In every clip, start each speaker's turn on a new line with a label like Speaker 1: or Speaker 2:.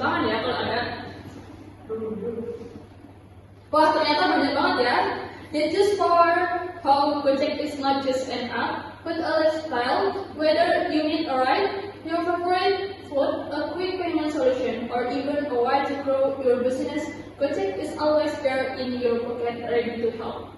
Speaker 1: tangan ya kalau ada. Wah, ternyata banyak banget ya. It just for how Gojek is not just an app, but a lifestyle. Whether you need a ride, your favorite food, a quick payment solution, or even a way to grow your business, Gojek is always there in your pocket, ready to help.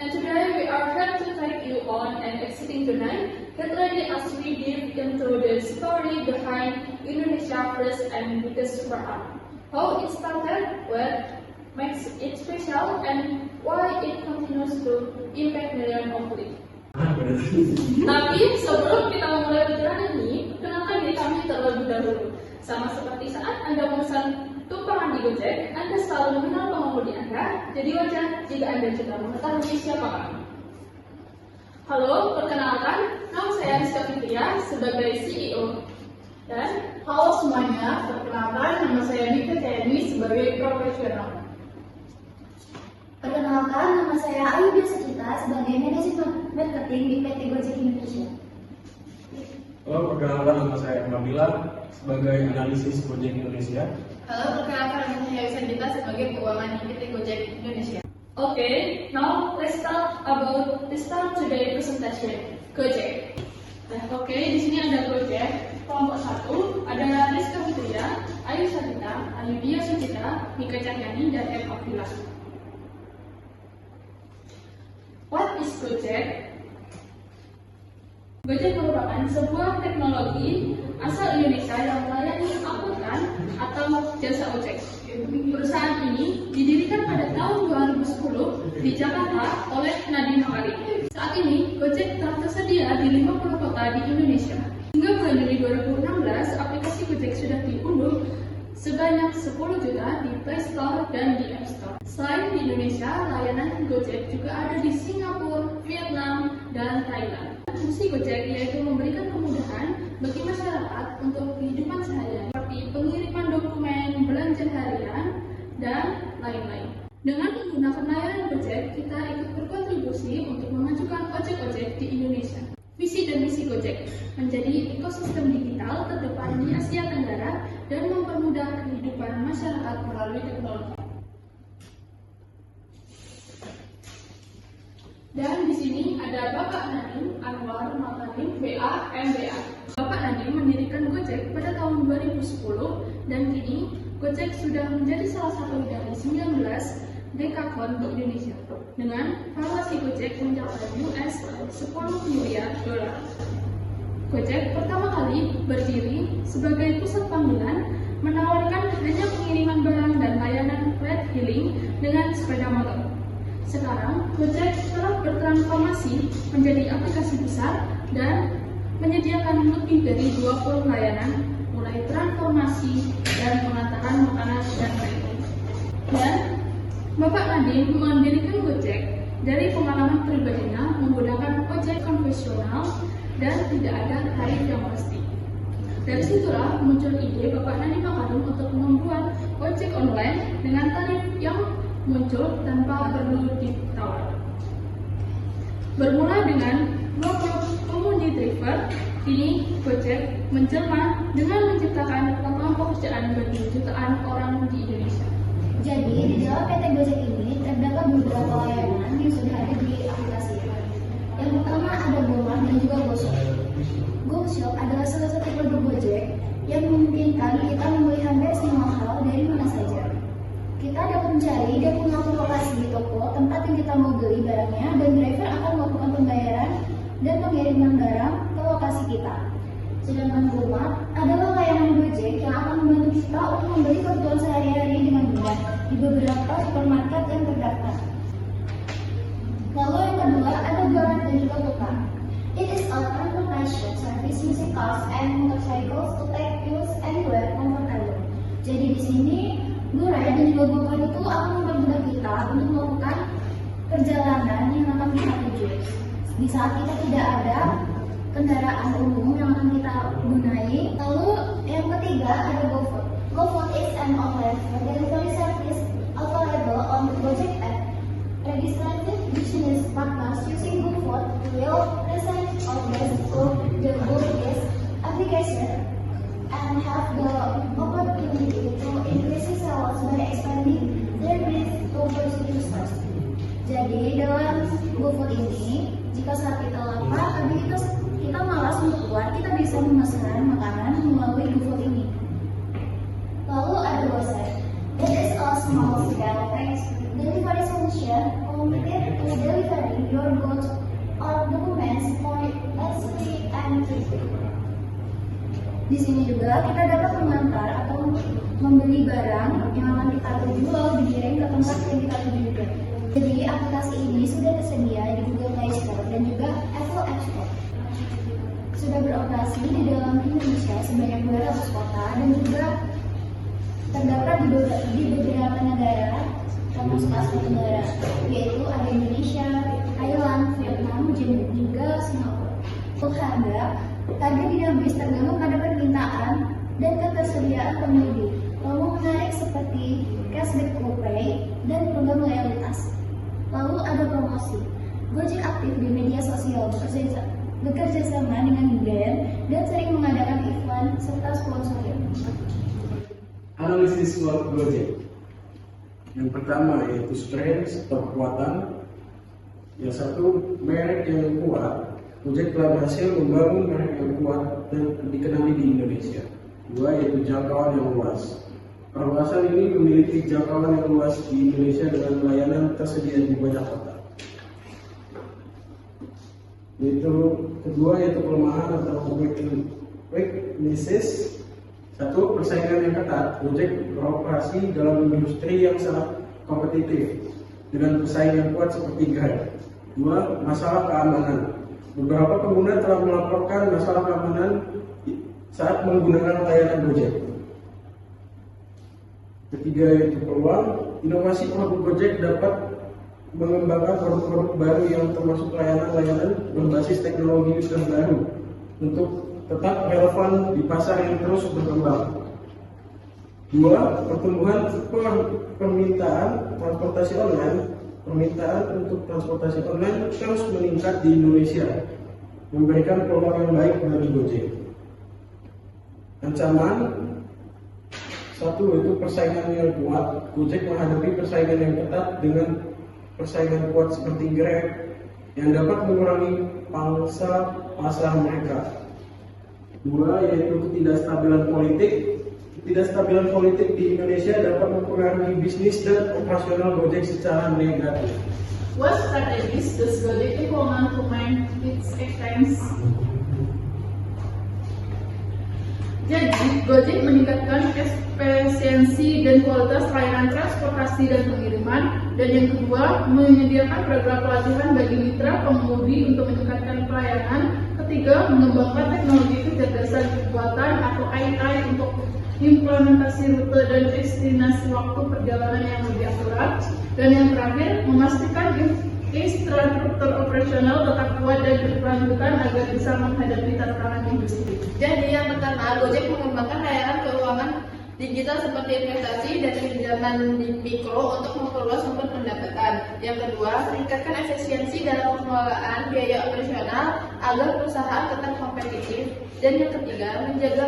Speaker 1: And today we are here to take you on an exciting journey. Get ready as we dive into the story behind Indonesia's first and biggest super app. How it started, what makes it special, and why it continues to impact millions of lives. Tapi sebelum kita memulai perjalanan ini, kenalkan diri kami terlebih dahulu. Sama seperti saat Anda memesan tumpangan di Gojek, Anda selalu mengenal pengemudi Anda, jadi wajar jika Anda juga mengetahui siapa kami. Halo, perkenalkan, nama saya Rizka Fitria sebagai CEO. Dan
Speaker 2: Halo semuanya, perkenalkan nama saya Nika Tiani sebagai profesional.
Speaker 3: Perkenalkan, nama saya Ayu Biasacita sebagai manajer marketing di PT Gojek Indonesia.
Speaker 4: Halo, perkenalkan nama saya Nabila sebagai analisis Gojek Indonesia.
Speaker 2: Halo, perkenalkan nama saya Wisandita sebagai keuangan di PT Gojek Indonesia.
Speaker 1: Okay, now let's start today presentation. Gojek. Oke, di sini ada Gojek. Kelompok 1 ada Rizka Fitria, Ayu Sadita, Ayudhya Sucita, Nika Cahyani, dan M. Abdullah. What is Gojek? Gojek merupakan sebuah teknologi asal Indonesia yang melayani angkutan atau jasa ojek. Perusahaan ini didirikan pada tahun 2010 di Jakarta oleh Nadiem Makarim. Saat ini, Gojek telah tersedia di 50 kota di Indonesia. Hingga bulan Juli 2016, aplikasi Gojek sudah diunduh sebanyak 10 juta di Play Store dan di App Store. Selain di Indonesia, layanan Gojek juga ada di Singapura, Vietnam, dan Thailand. Fungsi Gojek yaitu memberikan kemudahan bagi masyarakat untuk kehidupan sehari-hari, seperti pengiriman dokumen, belanja harian, dan lain-lain. Dengan menggunakan layanan Gojek, kita ikut berkontribusi untuk memajukan ojek-ojek di Indonesia. Visi dan misi Gojek menjadi ekosistem digital terdepan di Asia Tenggara dan mempermudah kehidupan masyarakat melalui teknologi. Dan di sini ada Bapak Nadiem Anwar Makarim, BA, MBA. Bapak Nadiem mendirikan Gojek pada tahun 2010 dan kini Gojek sudah menjadi salah satu dari 19 dekakorn di Indonesia dengan valuasi Gojek mencapai US 10 miliar dolar. Gojek pertama kali berdiri sebagai pusat panggilan, menawarkan hanya pengiriman barang dan layanan ride hailing dengan sepeda motor. Sekarang, Gojek telah bertransformasi menjadi aplikasi besar dan menyediakan lebih dari 20 layanan, mulai transformasi dan pengantaran makanan dan lain-lain. Dan Bapak Nadiem mendirikan Gojek dari pengalaman pribadinya menggunakan ojek konvensional dan tidak ada tarif yang pasti. Dari situlah muncul ide Bapak Nadiem Makarim untuk membuat ojek online dengan tarif yang muncul tanpa perlu ditawar. Bermula dengan kelompok community driver, kini Gojek menjelma dengan menciptakan lapangan pekerjaan bagi jutaan orang di Indonesia.
Speaker 3: Jadi, di dalam PT Gojek ini terdapat beberapa layanan yang sudah ada di aplikasi. Yang pertama ada GoMart dan juga GoShop. GoShop adalah salah satu produk Gojek yang memungkinkan kita membeli hampir semua hal dari mana saja. Kita dapat mencari dan mengatur lokasi di toko tempat yang kita mau beli barangnya, dan driver akan melakukan pembayaran dan pengiriman barang ke lokasi kita. Sedangkan GoMart adalah layanan Gojek yang akan membantu kita untuk membeli kebutuhan sehari-hari dengan mudah di beberapa supermarket yang terdaftar. Lalu yang kedua ada Grab dan juga Tukang. It is a transportation service using cars and motorcycles to take you anywhere comfortable. Jadi di sini Grab dan juga Gokar itu akan mempermudah kita untuk melakukan perjalanan yang akan kita tuju. Di saat kita tidak ada kendaraan umum yang akan kita gunakan. Lalu yang ketiga ada GoFood. GoFood is an online food delivery service available on the Gojek app. Registered business partners using GoFood will present orders to the Gojek application and have the opportunity to increase sales by expanding their reach to pursue users. Jadi dalam GoFood ini, jika saat kita lapar tapi kita malas untuk keluar, kita bisa memesan makanan melalui GoFood ini. Lalu ada Gojek. That is a small scale delivery solution committed to delivering your goods or documents more easily and quickly. Di sini juga kita dapat mengantar atau membeli barang yang akan kita jual dikirim ke tempat yang kita tuju juga. Jadi aplikasi ini sudah tersedia di Google Play Store dan juga Apple App Store. Sudah beroperasi di dalam Indonesia sebanyak 200 kota dan juga terdapat di beberapa negara termasuk Asia Tenggara, yaitu ada Indonesia, Thailand, Vietnam, juga Singapura. Untuk harga dinamis tergantung pada permintaan dan ketersediaan pengemudi. Lalu menarik seperti cashback GoPay dan program loyalitas. Lalu ada promosi. Gojek aktif di media sosial bekerja sama dengan brand dan sering mengadakan iklan serta sponsorship.
Speaker 4: Analisis Gojek. Yang pertama yaitu strength atau kekuatan. Yang satu, merek yang kuat. Gojek telah berhasil membangun merek yang kuat dan dikenali di Indonesia. Dua, yaitu jangkauan yang luas. Perluasan ini memiliki jangkauan yang luas di Indonesia dengan layanan tersedia di banyak kota. Kedua, yaitu kelemahan atau weaknesses. Satu, persaingan yang ketat. Gojek beroperasi dalam industri yang sangat kompetitif dengan pesaing yang kuat seperti Grab. Dua, masalah keamanan. Beberapa pengguna telah melaporkan masalah keamanan saat menggunakan layanan Gojek. Ketiga, yaitu peluang. Inovasi produk Gojek dapat mengembangkan produk-produk baru yang termasuk layanan-layanan berbasis teknologi terbaru untuk tetap relevan di pasar yang terus berkembang. Dua, pertumbuhan permintaan transportasi online. Permintaan untuk transportasi online terus meningkat di Indonesia, memberikan peluang yang baik bagi Gojek. Ancaman. Satu, itu persaingan yang kuat. Gojek menghadapi persaingan yang ketat dengan persaingan kuat seperti Grab yang dapat mengurangi pangsa pasar mereka. Dua, yaitu ketidakstabilan politik. Ketidakstabilan politik di Indonesia dapat mempengaruhi bisnis dan operasional Gojek secara negatif.
Speaker 2: What strategies does Gojek implement to make its expense? Jadi, Gojek meningkatkan efisiensi dan kualitas layanan transportasi dan pengiriman. Dan yang kedua, menyediakan program pelatihan bagi mitra pengemudi untuk meningkatkan pelayanan. Ketiga, mengembangkan teknologi kecerdasan buatan atau AI untuk implementasi rute dan destinasi waktu perjalanan yang lebih akurat. Dan yang terakhir, memastikan infrastruktur operasional tetap kuat dan berkelanjutan agar bisa menghadapi tantangan industri.
Speaker 1: Jadi yang pertama, Gojek mengembangkan layanan keuangan digital seperti investasi dan pinjaman di mikro untuk memperluas sumber pendapatan. Yang kedua, meningkatkan efisiensi dalam pengelolaan biaya operasional agar perusahaan tetap kompetitif. Dan yang ketiga, menjaga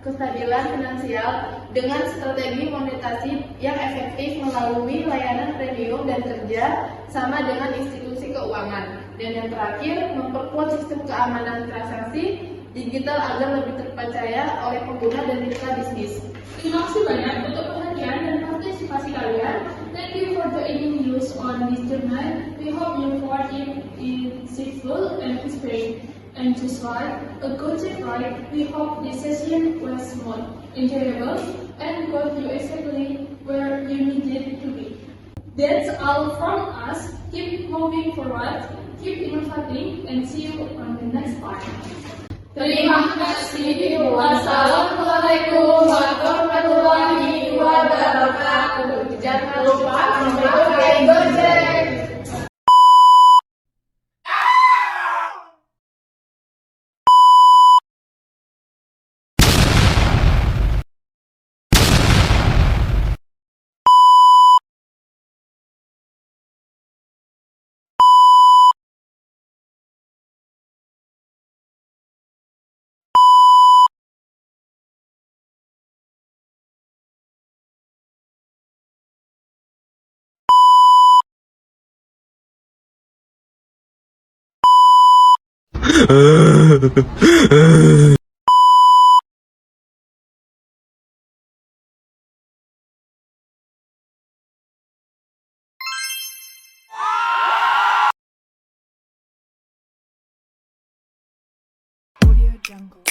Speaker 1: kestabilan finansial dengan strategi monetasi yang efektif melalui layanan premium dan kerja sama dengan institusi keuangan. Dan yang terakhir, memperkuat sistem keamanan transaksi digital agar lebih terpercaya oleh pengguna dan mitra bisnis. Terima kasih banyak untuk perhatian dan partisipasi kalian. Thank you for joining us on this journey. We hope you find it insightful and inspiring. And just like a Gojek ride, we hope this session was smooth, enjoyable, and got you exactly where you needed to be. That's all from us. Keep moving forward, keep innovating, and see you on the next time. Terima kasih. Wassalamualaikum warahmatullahi wabarakatuh. Jangan lupa memakai Gojek.
Speaker 5: Audio Jungle.